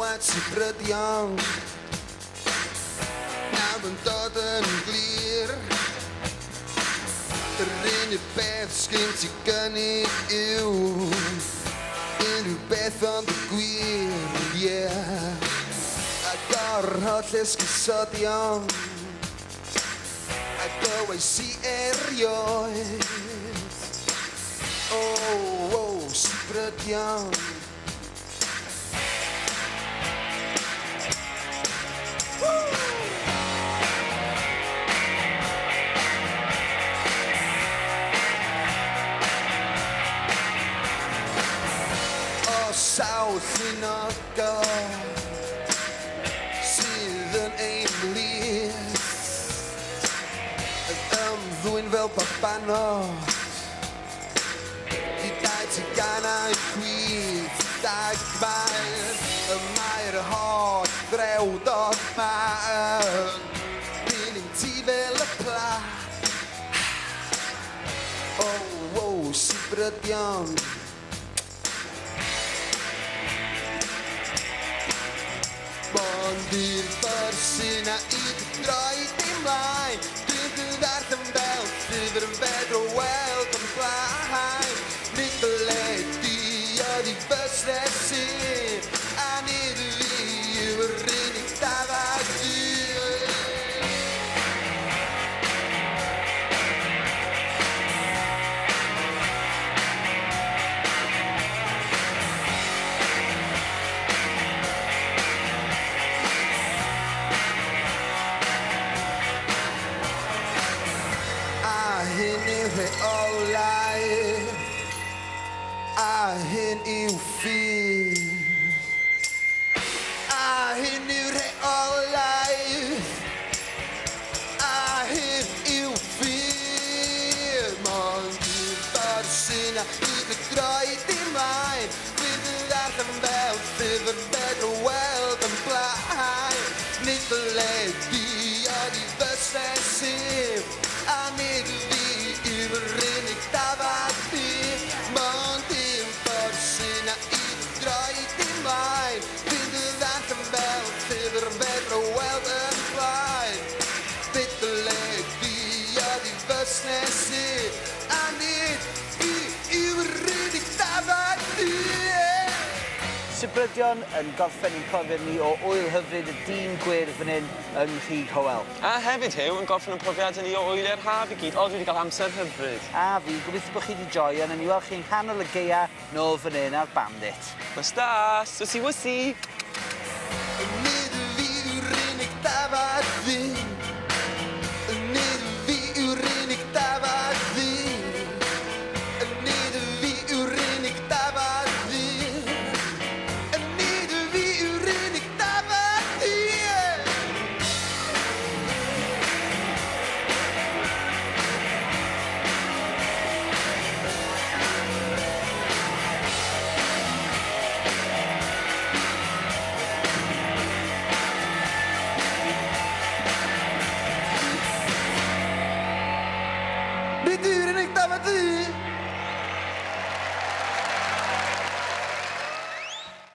clywed sy'n brydion. Nawr yn dod yn glir. Yr unig beth sgyn ti gynnig yw unrhyw beth ond y gwir, yeah. A gorhod esgusodion a dywais i erioed. Sy'n brydion. Sawl llunogol sydd yn aimlys yn ymddwyn fel babanod i dau ti gan a'i chwith dagfaen y mae'r holl ddrewdod ma'n dilyn ti fel y pla. Sy'n brydion. Ond i'r ffordd sy'n a i droi dim mlaen. Dwi'n ddarth yn fel sydd yn fedro weld yn blaen. Nid beledu oedd i fysnesu a nid fi yw'r unig dafad di. Hyn yw rheolau, a hyn yw ffydd. A hyn yw rheolau, a hyn yw ffydd. Mond i'r ffordd sy'n a i droi dim mlaen. Fydd y ddarllen fel sydd yn fedro weld yn blaen. Nid beledu oedd i fysnesu a nid yw'r unig dafad fi. Mond i'r ffordd sy'n a i droi dim mlaen. Fydd y ddarllen fel sydd yn fedro weld yn blaen. Nid beledu oedd i fysnesu a nid yw'r unig dafad fi. Sy'n brydion yn gorffen i'n profiad ni o wyl hyfryd y dyn gwyrdd fan hyn yng Nghrug Hywel. A hefyd Huw, yn gorffen yn profiad ni o wyliau'r haf i gyd. O, dwi wedi cael amser hyfryd. A fi, gobeithio bod chi wedi joio, a ni weld chi'n nghanol y gaea nôl fan hyn ar Bandit. Mas da, susi wusi!